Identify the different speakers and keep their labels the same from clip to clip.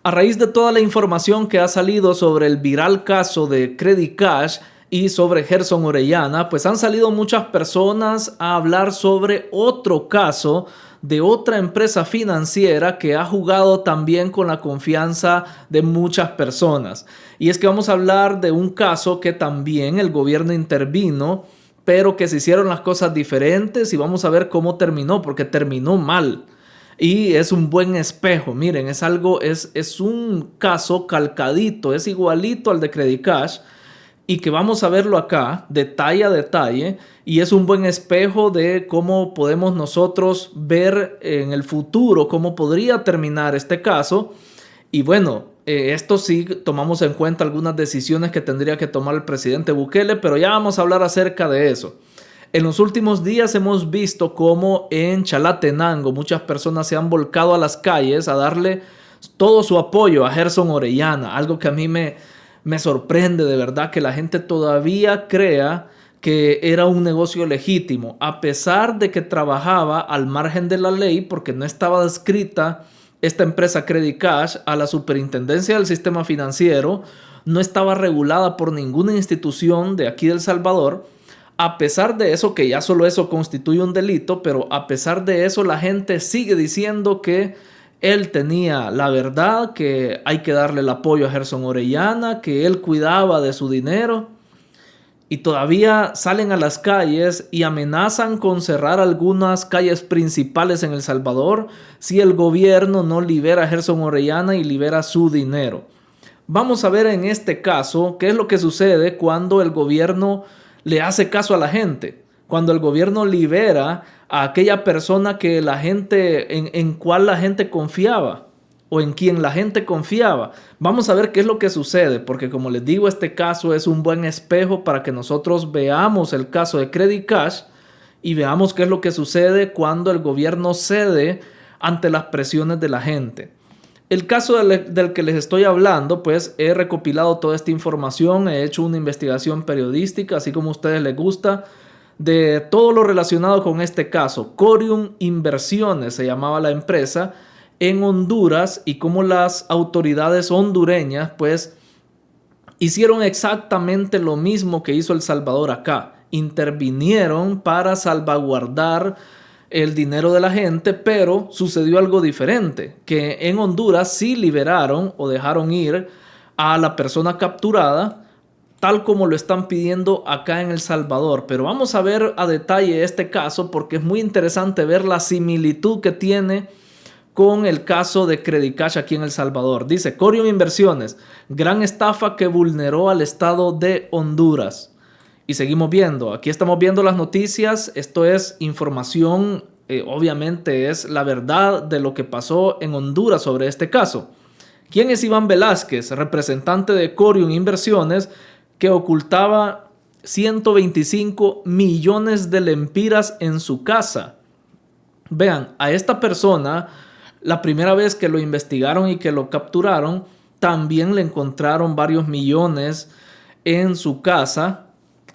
Speaker 1: A raíz de toda la información que ha salido sobre el viral caso de Credit Cash y sobre Gerson Orellana, pues han salido muchas personas a hablar sobre otro caso de otra empresa financiera que ha jugado también con la confianza de muchas personas. Y es que vamos a hablar de un caso que también el gobierno intervino, pero que se hicieron las cosas diferentes y vamos a ver cómo terminó, porque terminó mal. Y es un buen espejo, miren, es un caso calcadito, es igualito al de Credit Cash y que vamos a verlo acá, detalle a detalle, y es un buen espejo de cómo podemos nosotros ver en el futuro cómo podría terminar este caso. Y bueno, esto sí tomamos en cuenta algunas decisiones que tendría que tomar el presidente Bukele, pero ya vamos a hablar acerca de eso. En los últimos días hemos visto cómo en Chalatenango muchas personas se han volcado a las calles a darle todo su apoyo a Gerson Orellana, algo que a mí me sorprende de verdad, que la gente todavía crea que era un negocio legítimo, a pesar de que trabajaba al margen de la ley porque no estaba adscrita esta empresa Credit Cash a la superintendencia del sistema financiero, no estaba regulada por ninguna institución de aquí de El Salvador. A pesar de eso, que ya solo eso constituye un delito, pero a pesar de eso la gente sigue diciendo que él tenía la verdad, que hay que darle el apoyo a Gerson Orellana, que él cuidaba de su dinero. Y todavía salen a las calles y amenazan con cerrar algunas calles principales en El Salvador si el gobierno no libera a Gerson Orellana y libera su dinero. Vamos a ver en este caso qué es lo que sucede cuando el gobierno le hace caso a la gente, cuando el gobierno libera a aquella persona que la gente, en cual la gente confiaba o en quien la gente confiaba. Vamos a ver qué es lo que sucede, porque como les digo, este caso es un buen espejo para que nosotros veamos el caso de Credit Cash y veamos qué es lo que sucede cuando el gobierno cede ante las presiones de la gente. El caso del que les estoy hablando, pues he recopilado toda esta información, he hecho una investigación periodística, así como a ustedes les gusta, de todo lo relacionado con este caso. Corium Inversiones se llamaba la empresa en Honduras, y cómo las autoridades hondureñas pues hicieron exactamente lo mismo que hizo El Salvador acá. Intervinieron para salvaguardar el dinero de la gente, pero sucedió algo diferente, que en Honduras sí liberaron o dejaron ir a la persona capturada, tal como lo están pidiendo acá en El Salvador. Pero vamos a ver a detalle este caso porque es muy interesante ver la similitud que tiene con el caso de Credit Cash aquí en El Salvador. Dice, Corium Inversiones, gran estafa que vulneró al estado de Honduras. Y seguimos viendo, aquí estamos viendo las noticias, esto es información, obviamente es la verdad de lo que pasó en Honduras sobre este caso. ¿Quién es Iván Velázquez, representante de Corium Inversiones, que ocultaba 125 millones de lempiras en su casa? Vean, a esta persona, la primera vez que lo investigaron y que lo capturaron, también le encontraron varios millones en su casa,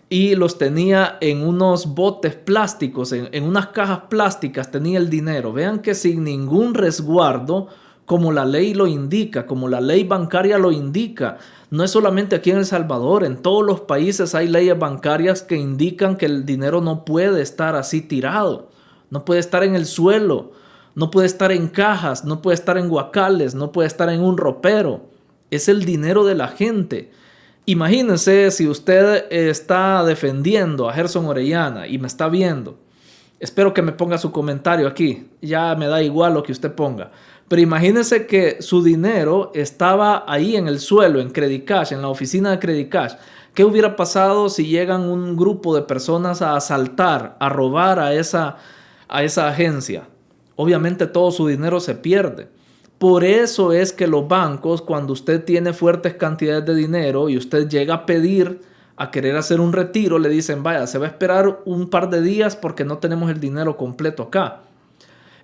Speaker 1: y los tenía en unos botes plásticos, en unas cajas plásticas tenía el dinero. Vean que sin ningún resguardo, como la ley lo indica, como la ley bancaria lo indica. No es solamente aquí en El Salvador, en todos los países hay leyes bancarias que indican que el dinero no puede estar así tirado, no puede estar en el suelo, no puede estar en cajas, no puede estar en guacales, no puede estar en un ropero. Es el dinero de la gente. Imagínense si usted está defendiendo a Gerson Orellana y me está viendo. Espero que me ponga su comentario aquí. Ya me da igual lo que usted ponga. Pero imagínense que su dinero estaba ahí en el suelo, en Credit Cash, en la oficina de Credit Cash. ¿Qué hubiera pasado si llegan un grupo de personas a asaltar, a robar a esa agencia? Obviamente todo su dinero se pierde. Por eso es que los bancos, cuando usted tiene fuertes cantidades de dinero y usted llega a pedir, a querer hacer un retiro, le dicen, vaya, se va a esperar un par de días porque no tenemos el dinero completo acá.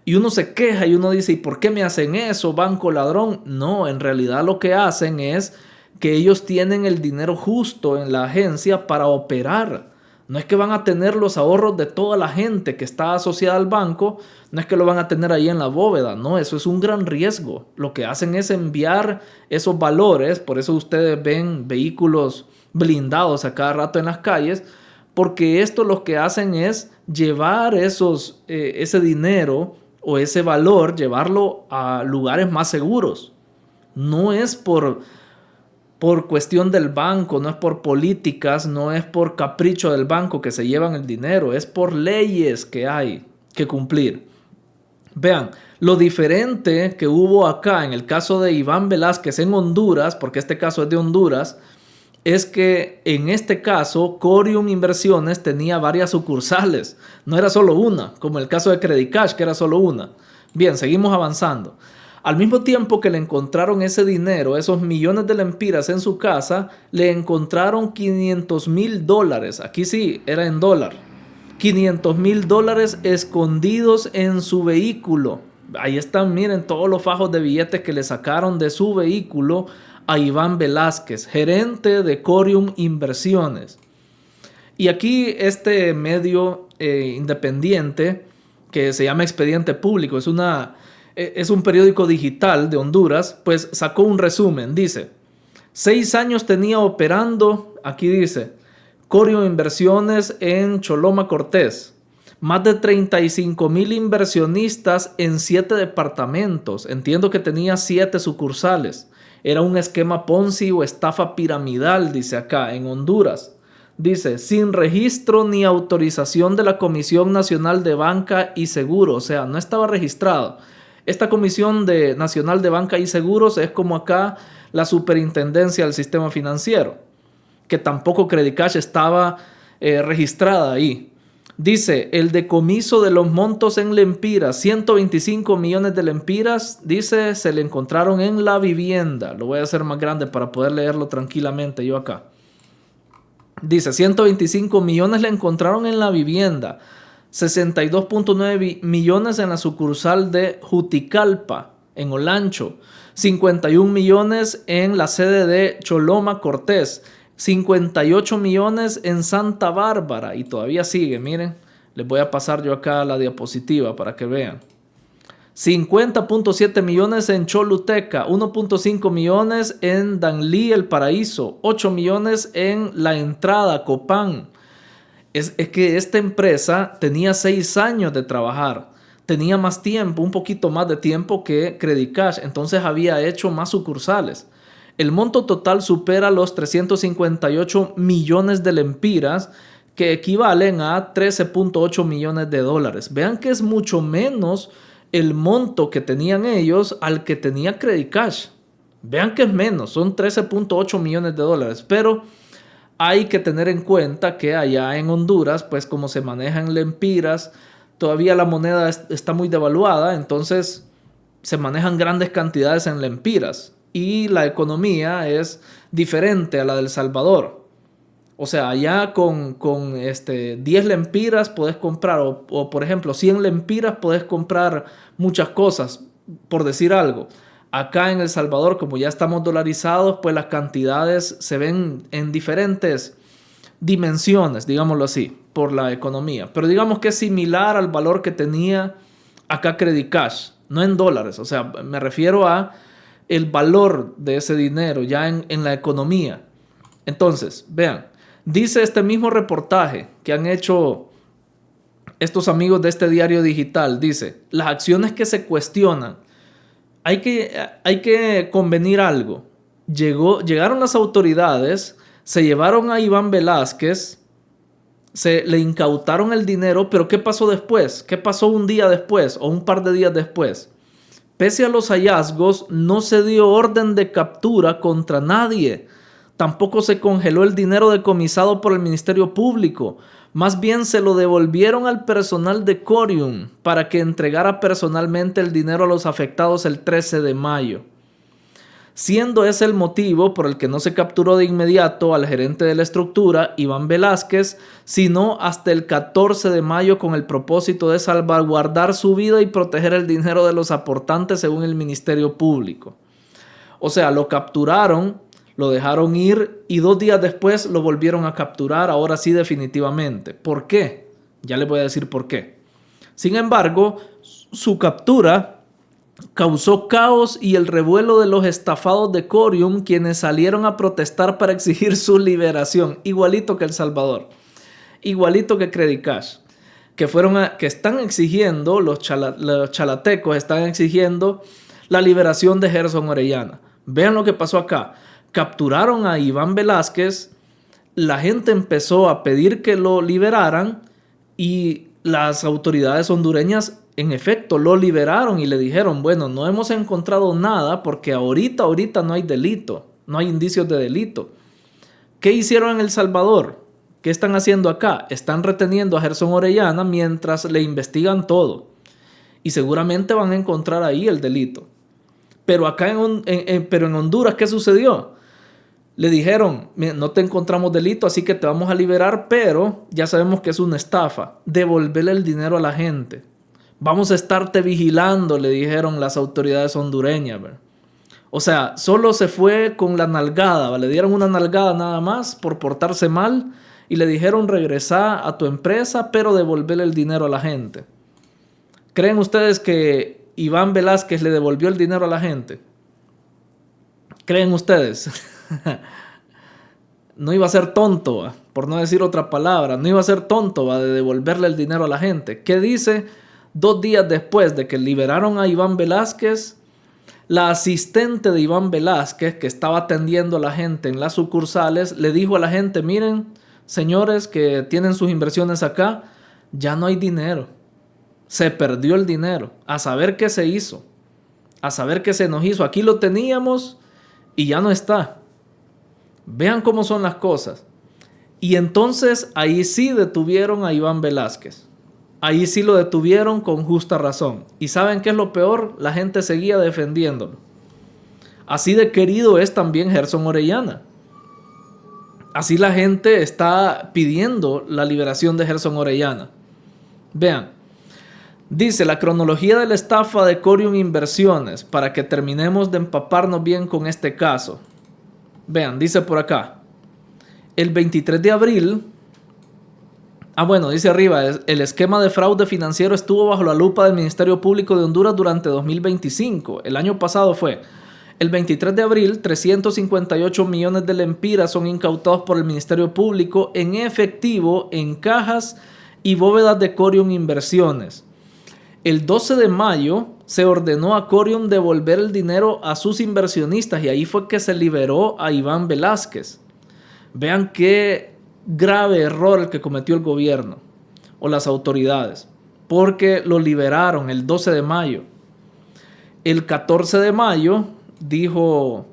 Speaker 1: Y uno se queja y uno dice, ¿y por qué me hacen eso, banco ladrón? No, en realidad lo que hacen es que ellos tienen el dinero justo en la agencia para operar. No es que van a tener los ahorros de toda la gente que está asociada al banco, no es que lo van a tener ahí en la bóveda, no, eso es un gran riesgo. Lo que hacen es enviar esos valores, por eso ustedes ven vehículos blindados a cada rato en las calles, porque esto lo que hacen es llevar ese dinero o ese valor, llevarlo a lugares más seguros. No es por cuestión del banco, no es por políticas, no es por capricho del banco que se llevan el dinero, es por leyes que hay que cumplir. Vean, lo diferente que hubo acá en el caso de Iván Velázquez en Honduras, porque este caso es de Honduras, es que en este caso Corium Inversiones tenía varias sucursales, no era solo una, como el caso de Credit Cash, que era solo una. Bien, seguimos avanzando. Al mismo tiempo que le encontraron ese dinero, esos millones de lempiras en su casa, le encontraron $500,000. Aquí sí, era en dólar. $500,000 escondidos en su vehículo. Ahí están, miren, todos los fajos de billetes que le sacaron de su vehículo a Iván Velázquez, gerente de Corium Inversiones. Y aquí este medio independiente, que se llama Expediente Público, es un periódico digital de Honduras, pues sacó un resumen. Dice, 6 años tenía operando, aquí dice, Corium Inversiones en Choloma Cortés. Más de 35,000 inversionistas en 7 departamentos. Entiendo que tenía 7 sucursales. Era un esquema Ponzi o estafa piramidal, dice acá, en Honduras. Dice, sin registro ni autorización de la Comisión Nacional de Banca y Seguro. O sea, no estaba registrado. Esta Comisión Nacional de Banca y Seguros es como acá la superintendencia del sistema financiero, que tampoco Credit Cash estaba registrada ahí. Dice, el decomiso de los montos en lempiras, 125 millones de lempiras, dice, se le encontraron en la vivienda. Lo voy a hacer más grande para poder leerlo tranquilamente yo acá. Dice, 125 millones le encontraron en la vivienda. 62.9 millones en la sucursal de Juticalpa, en Olancho. 51 millones en la sede de Choloma Cortés. 58 millones en Santa Bárbara. Y todavía sigue, miren. Les voy a pasar yo acá la diapositiva para que vean. 50.7 millones en Choluteca. 1.5 millones en Danlí, El Paraíso. 8 millones en La Entrada, Copán. Es que esta empresa tenía 6 años de trabajar, tenía más tiempo, un poquito más de tiempo que Credit Cash, entonces había hecho más sucursales. El monto total supera los 358 millones de lempiras, que equivalen a 13.8 millones de dólares. Vean que es mucho menos el monto que tenían ellos al que tenía Credit Cash. Vean que es menos, son 13.8 millones de dólares, pero hay que tener en cuenta que allá en Honduras, pues como se manejan lempiras, todavía la moneda está muy devaluada, entonces se manejan grandes cantidades en lempiras y la economía es diferente a la de El Salvador. O sea, allá con 10 lempiras puedes comprar, o por ejemplo 100 lempiras puedes comprar muchas cosas, por decir algo. Acá en El Salvador, como ya estamos dolarizados, pues las cantidades se ven en diferentes dimensiones, digámoslo así, por la economía. Pero digamos que es similar al valor que tenía acá Credit Cash, no en dólares. O sea, me refiero a el valor de ese dinero ya en la economía. Entonces, vean, dice este mismo reportaje que han hecho estos amigos de este diario digital, dice, las acciones que se cuestionan. Hay que convenir algo. Llegaron las autoridades, se llevaron a Iván Velázquez, le incautaron el dinero, pero ¿qué pasó después? ¿Qué pasó un día después o un par de días después? Pese a los hallazgos, no se dio orden de captura contra nadie. Tampoco se congeló el dinero decomisado por el Ministerio Público. Más bien se lo devolvieron al personal de Corium para que entregara personalmente el dinero a los afectados el 13 de mayo. Siendo ese el motivo por el que no se capturó de inmediato al gerente de la estructura, Iván Velázquez, sino hasta el 14 de mayo con el propósito de salvaguardar su vida y proteger el dinero de los aportantes según el Ministerio Público. O sea, lo capturaron, Lo dejaron ir y 2 días después lo volvieron a capturar, ahora sí definitivamente. ¿Por qué? Ya les voy a decir por qué. Sin embargo, su captura causó caos y el revuelo de los estafados de Corium, quienes salieron a protestar para exigir su liberación, igualito que El Salvador, igualito que Credit Cash, que están exigiendo, los chalatecos están exigiendo la liberación de Gerson Orellana. Vean lo que pasó acá. Capturaron a Iván Velázquez, la gente empezó a pedir que lo liberaran y las autoridades hondureñas en efecto lo liberaron y le dijeron, bueno, no hemos encontrado nada porque ahorita no hay delito, no hay indicios de delito. ¿Qué hicieron en El Salvador? ¿Qué están haciendo acá? Están reteniendo a Gerson Orellana mientras le investigan todo y seguramente van a encontrar ahí el delito. Pero acá en Honduras, ¿qué sucedió? Le dijeron, no te encontramos delito, así que te vamos a liberar, pero ya sabemos que es una estafa. Devolverle el dinero a la gente. Vamos a estarte vigilando, le dijeron las autoridades hondureñas. ¿Verdad? O sea, solo se fue con la nalgada. ¿Verdad? Le dieron una nalgada nada más por portarse mal y le dijeron regresá a tu empresa, pero devolverle el dinero a la gente. ¿Creen ustedes que Iván Velázquez le devolvió el dinero a la gente? ¿Creen ustedes? No iba a ser tonto, por no decir otra palabra, no iba a ser tonto de devolverle el dinero a la gente. ¿Qué dice? 2 días después de que liberaron a Iván Velázquez, la asistente de Iván Velázquez, que estaba atendiendo a la gente en las sucursales, le dijo a la gente, miren, señores que tienen sus inversiones acá, ya no hay dinero. Se perdió el dinero. A saber qué se hizo. A saber qué se nos hizo. Aquí lo teníamos y ya no está. Vean cómo son las cosas. Y entonces ahí sí detuvieron a Iván Velázquez. Ahí sí lo detuvieron con justa razón. ¿Y saben qué es lo peor? La gente seguía defendiéndolo. Así de querido es también Gerson Orellana. Así la gente está pidiendo la liberación de Gerson Orellana. Vean. Dice la cronología de la estafa de Corium Inversiones para que terminemos de empaparnos bien con este caso. Vean, dice por acá. El 23 de abril... dice arriba, el esquema de fraude financiero estuvo bajo la lupa del Ministerio Público de Honduras durante 2025. El año pasado fue. El 23 de abril, 358 millones de lempiras son incautados por el Ministerio Público en efectivo en cajas y bóvedas de Corium Inversiones. El 12 de mayo se ordenó a Corium devolver el dinero a sus inversionistas y ahí fue que se liberó a Iván Velázquez. Vean qué grave error el que cometió el gobierno o las autoridades, porque lo liberaron el 12 de mayo. El 14 de mayo dijo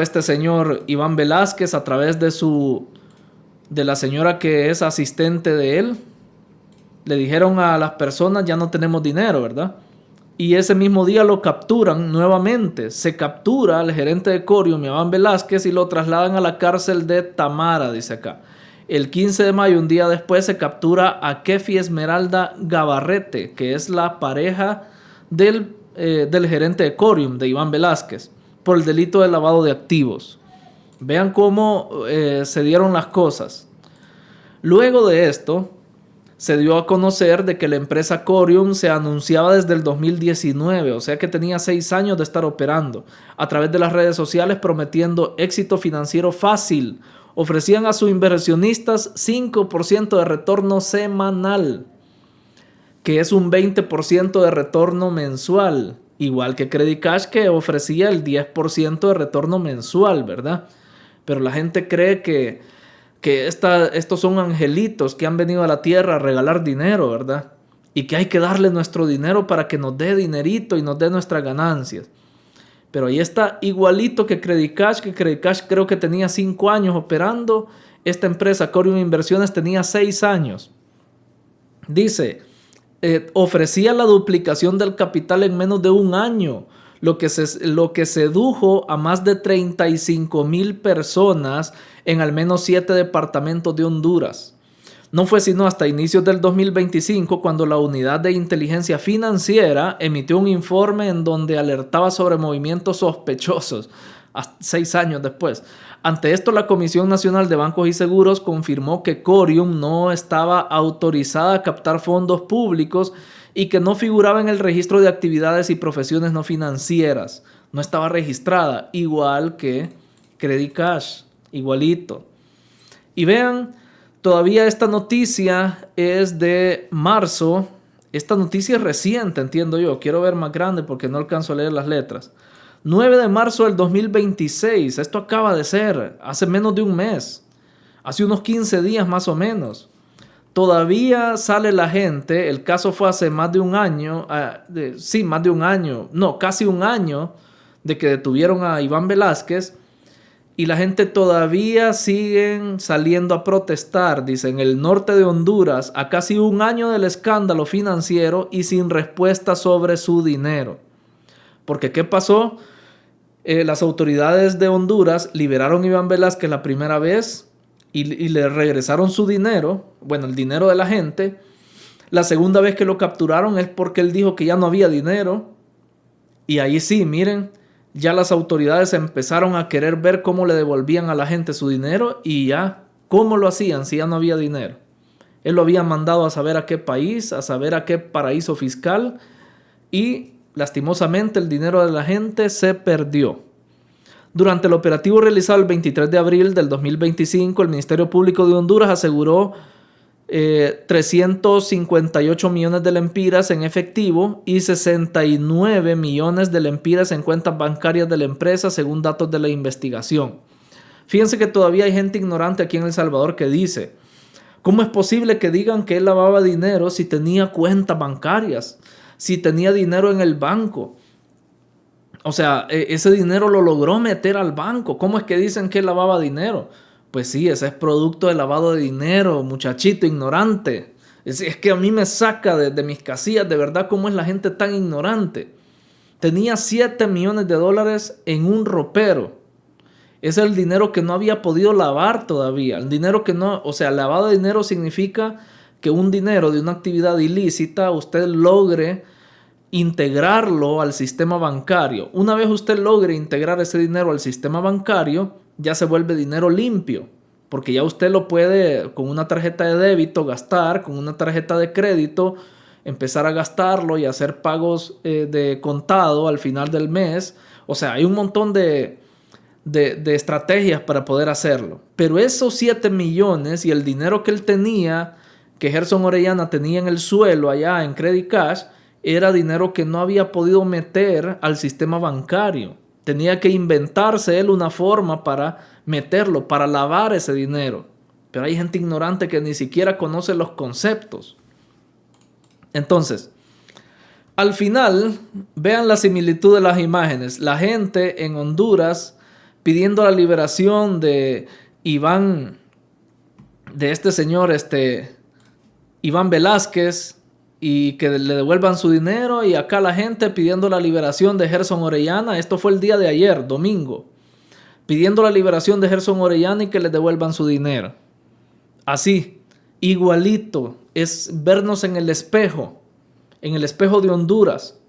Speaker 1: este señor Iván Velázquez a través de la señora que es asistente de él, le dijeron a las personas ya no tenemos dinero, ¿verdad? Y ese mismo día lo capturan nuevamente. Se captura al gerente de Corium, Iván Velázquez, y lo trasladan a la cárcel de Tamara, dice acá. El 15 de mayo, un día después, se captura a Kefi Esmeralda Gabarrete, que es la pareja del gerente de Corium, de Iván Velázquez, por el delito de lavado de activos. Vean cómo se dieron las cosas. Luego de esto, se dio a conocer de que la empresa Corium se anunciaba desde el 2019, o sea que tenía 6 años de estar operando, a través de las redes sociales prometiendo éxito financiero fácil. Ofrecían a sus inversionistas 5% de retorno semanal, que es un 20% de retorno mensual, igual que Credit Cash que ofrecía el 10% de retorno mensual, ¿verdad? Pero la gente cree que estos son angelitos que han venido a la tierra a regalar dinero, ¿verdad? Y que hay que darle nuestro dinero para que nos dé dinerito y nos dé nuestras ganancias. Pero ahí está igualito que Credit Cash creo que tenía 5 años operando. Esta empresa, Corium Inversiones, tenía 6 años. Dice, ofrecía la duplicación del capital en menos de 1 año. Lo que sedujo a más de 35,000 personas en al menos 7 departamentos de Honduras. No fue sino hasta inicios del 2025 cuando la Unidad de Inteligencia Financiera emitió un informe en donde alertaba sobre movimientos sospechosos. hasta 6 años después. Ante esto, la Comisión Nacional de Bancos y Seguros confirmó que Corium no estaba autorizada a captar fondos públicos y que no figuraba en el registro de actividades y profesiones no financieras. No estaba registrada, igual que Credit Cash, igualito. Y vean, todavía esta noticia es de marzo. Esta noticia es reciente, entiendo yo. Quiero ver más grande porque no alcanzo a leer las letras. 9 de marzo del 2026. Esto acaba de ser hace menos de un mes. Hace unos 15 días más o menos. Todavía sale la gente. El caso fue hace más de un año. Más de un año. No, casi un año de que detuvieron a Iván Velázquez. Y la gente todavía siguen saliendo a protestar, dice, en el norte de Honduras, a casi un año del escándalo financiero y sin respuesta sobre su dinero. Porque ¿qué pasó? Las autoridades de Honduras liberaron a Iván Velázquez la primera vez y le regresaron su dinero, bueno, el dinero de la gente. La segunda vez que lo capturaron es porque él dijo que ya no había dinero. Y ahí sí, miren, ya las autoridades empezaron a querer ver cómo le devolvían a la gente su dinero y ya, ¿cómo lo hacían si ya no había dinero? Él lo había mandado a saber a qué país, a saber a qué paraíso fiscal y lastimosamente el dinero de la gente se perdió. Durante el operativo realizado el 23 de abril del 2025, el Ministerio Público de Honduras aseguró 358 millones de lempiras en efectivo y 69 millones de lempiras en cuentas bancarias de la empresa, según datos de la investigación. Fíjense que todavía hay gente ignorante aquí en El Salvador que dice, ¿cómo es posible que digan que él lavaba dinero si tenía cuentas bancarias, si tenía dinero en el banco? O sea, ese dinero lo logró meter al banco. ¿Cómo es que dicen que él lavaba dinero? Pues sí, ese es producto de lavado de dinero, muchachito ignorante. Es que a mí me saca de mis casillas, de verdad, cómo es la gente tan ignorante. Tenía 7 millones de dólares en un ropero. Es el dinero que no había podido lavar todavía. El dinero que no, o sea, lavado de dinero significa que un dinero de una actividad ilícita usted logre integrarlo al sistema bancario. Una vez usted logre integrar ese dinero al sistema bancario, ya se vuelve dinero limpio, porque ya usted lo puede con una tarjeta de débito gastar, con una tarjeta de crédito empezar a gastarlo y hacer pagos de contado al final del mes. O sea, hay un montón de estrategias para poder hacerlo. Pero esos 7 millones y el dinero que él tenía, que Gerson Orellana tenía en el suelo allá en Credit Cash, era dinero que no había podido meter al sistema bancario. Tenía que inventarse él una forma para meterlo, para lavar ese dinero. Pero hay gente ignorante que ni siquiera conoce los conceptos. Entonces, al final, vean la similitud de las imágenes. La gente en Honduras pidiendo la liberación de Iván, de este señor, Iván Velázquez, y que le devuelvan su dinero, y acá la gente pidiendo la liberación de Gerson Orellana. Esto fue el día de ayer, domingo, pidiendo la liberación de Gerson Orellana y que le devuelvan su dinero. Así, igualito, es vernos en el espejo de Honduras.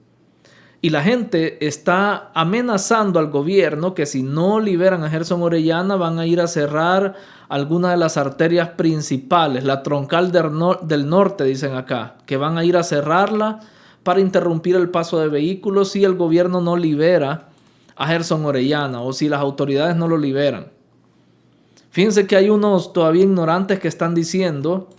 Speaker 1: Y la gente está amenazando al gobierno que si no liberan a Gerson Orellana van a ir a cerrar alguna de las arterias principales, la troncal del norte, dicen acá, que van a ir a cerrarla para interrumpir el paso de vehículos si el gobierno no libera a Gerson Orellana o si las autoridades no lo liberan. Fíjense que hay unos todavía ignorantes que están diciendo,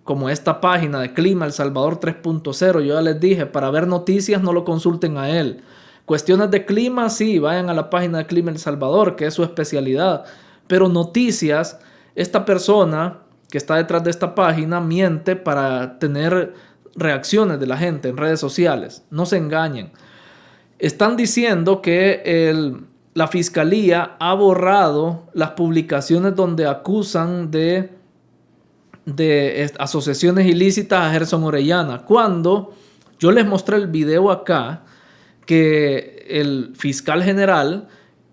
Speaker 1: como esta página de Clima El Salvador 3.0, yo ya les dije, para ver noticias no lo consulten a él. Cuestiones de clima, sí, vayan a la página de Clima El Salvador, que es su especialidad. Pero noticias, esta persona que está detrás de esta página miente para tener reacciones de la gente en redes sociales. No se engañen. Están diciendo que la fiscalía ha borrado las publicaciones donde acusan de asociaciones ilícitas a Gerson Orellana, cuando yo les mostré el video acá que el fiscal general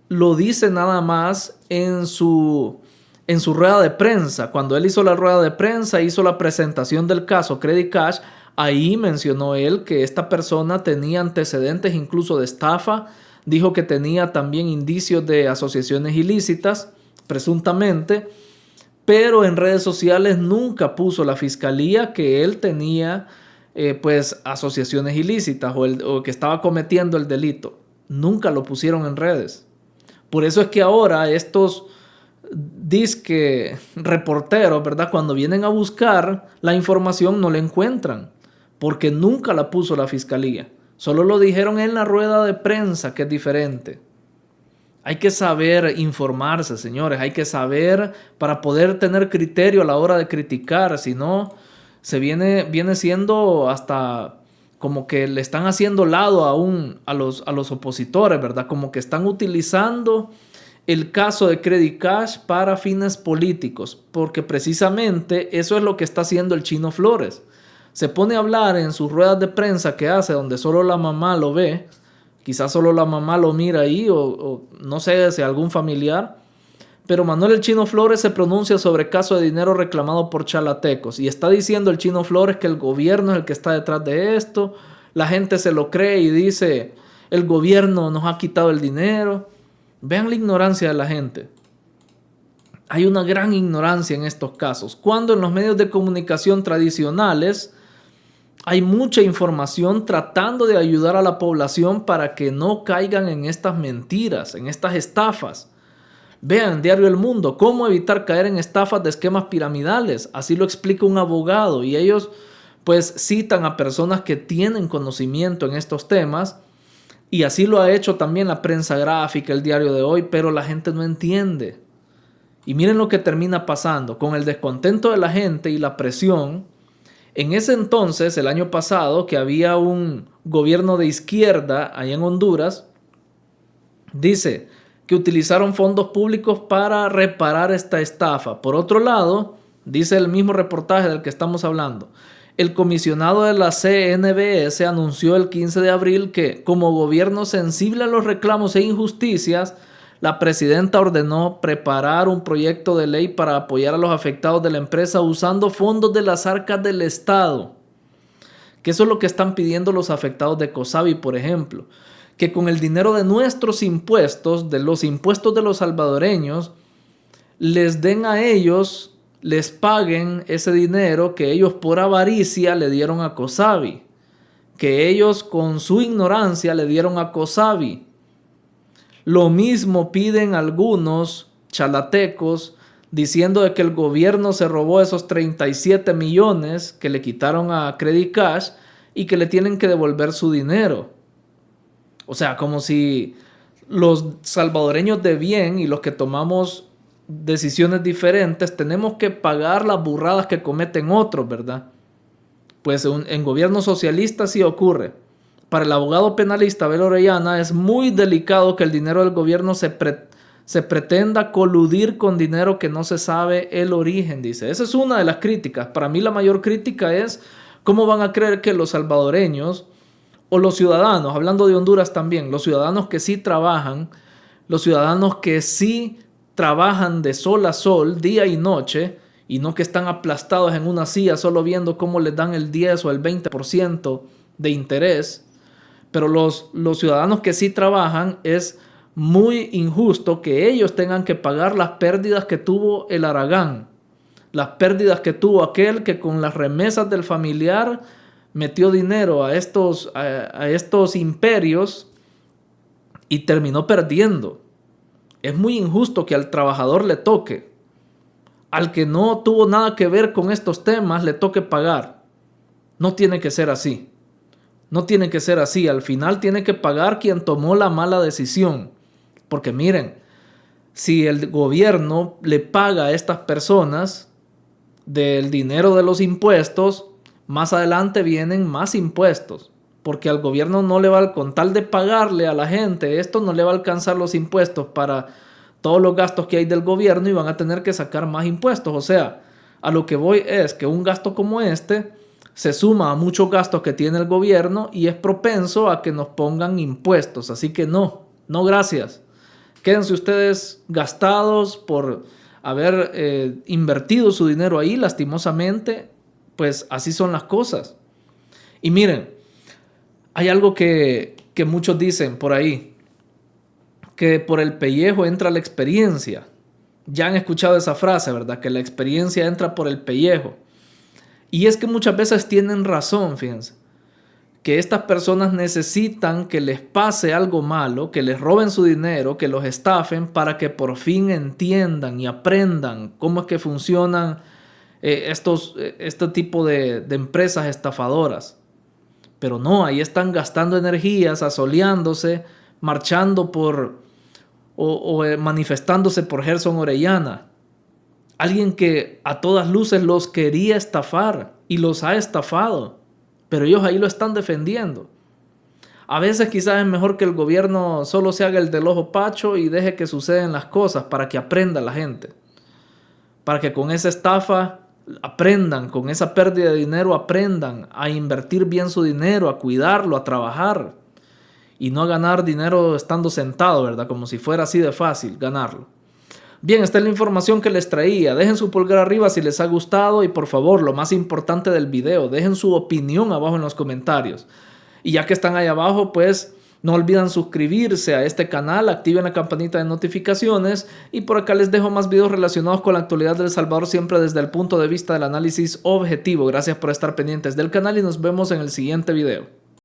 Speaker 1: lo dice nada más en su rueda de prensa. Cuando él hizo la rueda de prensa, hizo la presentación del caso Credit Cash, ahí mencionó él que esta persona tenía antecedentes incluso de estafa, dijo que tenía también indicios de asociaciones ilícitas, presuntamente, pero en redes sociales nunca puso la fiscalía que él tenía pues asociaciones ilícitas o que estaba cometiendo el delito. Nunca lo pusieron en redes. Por eso es que ahora estos disque reporteros, ¿verdad? Cuando vienen a buscar la información no la encuentran, porque nunca la puso la fiscalía. Solo lo dijeron en la rueda de prensa, que es diferente. Hay que saber informarse, señores. Hay que saber para poder tener criterio a la hora de criticar. Si no, viene siendo hasta como que le están haciendo lado a los opositores, ¿verdad? Como que están utilizando el caso de Credit Cash para fines políticos, porque precisamente eso es lo que está haciendo el Chino Flores. Se pone a hablar en sus ruedas de prensa que hace, donde solo la mamá lo ve, quizás solo la mamá lo mira ahí, o no sé si algún familiar, pero Manuel el Chino Flores se pronuncia sobre caso de dinero reclamado por chalatecos, y está diciendo el Chino Flores que el gobierno es el que está detrás de esto. La gente se lo cree y dice, el gobierno nos ha quitado el dinero. Vean la ignorancia de la gente. Hay una gran ignorancia en estos casos. Cuando en los medios de comunicación tradicionales hay mucha información tratando de ayudar a la población para que no caigan en estas mentiras, en estas estafas. Vean, Diario El Mundo, cómo evitar caer en estafas de esquemas piramidales. Así lo explica un abogado y ellos pues citan a personas que tienen conocimiento en estos temas. Y así lo ha hecho también la prensa gráfica, el Diario de Hoy, pero la gente no entiende. Y miren lo que termina pasando. Con el descontento de la gente y la presión, en ese entonces, el año pasado, que había un gobierno de izquierda allá en Honduras, dice que utilizaron fondos públicos para reparar esta estafa. Por otro lado, dice el mismo reportaje del que estamos hablando, el comisionado de la CNBS anunció el 15 de abril que, como gobierno sensible a los reclamos e injusticias, la presidenta ordenó preparar un proyecto de ley para apoyar a los afectados de la empresa usando fondos de las arcas del Estado. Que eso es lo que están pidiendo los afectados de COSAVI, por ejemplo. Que con el dinero de nuestros impuestos, de los impuestos de los salvadoreños, les den a ellos, les paguen ese dinero que ellos por avaricia le dieron a COSAVI, que ellos con su ignorancia le dieron a COSAVI. Lo mismo piden algunos chalatecos diciendo de que el gobierno se robó esos 37 millones que le quitaron a Credit Cash y que le tienen que devolver su dinero. O sea, como si los salvadoreños de bien y los que tomamos decisiones diferentes tenemos que pagar las burradas que cometen otros, ¿verdad? Pues en gobierno socialista sí ocurre. Para el abogado penalista Abel Orellana es muy delicado que el dinero del gobierno se pretenda coludir con dinero que no se sabe el origen, dice. Esa es una de las críticas. Para mí la mayor crítica es cómo van a creer que los salvadoreños o los ciudadanos, hablando de Honduras también, los ciudadanos que sí trabajan, los ciudadanos que sí trabajan de sol a sol, día y noche, y no que están aplastados en una silla solo viendo cómo les dan el 10 o el 20% de interés. Pero los ciudadanos que sí trabajan, es muy injusto que ellos tengan que pagar las pérdidas que tuvo el Aragán, las pérdidas que tuvo aquel que con las remesas del familiar metió dinero a estos imperios y terminó perdiendo. Es muy injusto que al trabajador le toque, al que no tuvo nada que ver con estos temas, le toque pagar. No tiene que ser así. No tiene que ser así. Al final tiene que pagar quien tomó la mala decisión. Porque miren, si el gobierno le paga a estas personas del dinero de los impuestos, más adelante vienen más impuestos. Porque al gobierno no le va, con tal de pagarle a la gente, esto no le va a alcanzar los impuestos para todos los gastos que hay del gobierno y van a tener que sacar más impuestos. O sea, a lo que voy es que un gasto como este se suma a muchos gastos que tiene el gobierno y es propenso a que nos pongan impuestos. Así que no gracias. Quédense ustedes gastados por haber invertido su dinero ahí, lastimosamente, pues así son las cosas. Y miren, hay algo que muchos dicen por ahí. que por el pellejo entra la experiencia. Ya han escuchado esa frase, ¿verdad? Que la experiencia entra por el pellejo. Y es que muchas veces tienen razón, fíjense, que estas personas necesitan que les pase algo malo, que les roben su dinero, que los estafen para que por fin entiendan y aprendan cómo es que funcionan este tipo de empresas estafadoras. Pero no, ahí están gastando energías, asoleándose, marchando manifestándose por Gerson Orellana. Alguien que a todas luces los quería estafar y los ha estafado, pero ellos ahí lo están defendiendo. A veces quizás es mejor que el gobierno solo se haga el del ojo pacho y deje que sucedan las cosas para que aprenda la gente. Para que con esa estafa aprendan, con esa pérdida de dinero aprendan a invertir bien su dinero, a cuidarlo, a trabajar. Y no a ganar dinero estando sentado, ¿verdad? Como si fuera así de fácil ganarlo. Bien, esta es la información que les traía. Dejen su pulgar arriba si les ha gustado y por favor, lo más importante del video, dejen su opinión abajo en los comentarios. Y ya que están ahí abajo, pues no olviden suscribirse a este canal, activen la campanita de notificaciones y por acá les dejo más videos relacionados con la actualidad de El Salvador, siempre desde el punto de vista del análisis objetivo. Gracias por estar pendientes del canal y nos vemos en el siguiente video.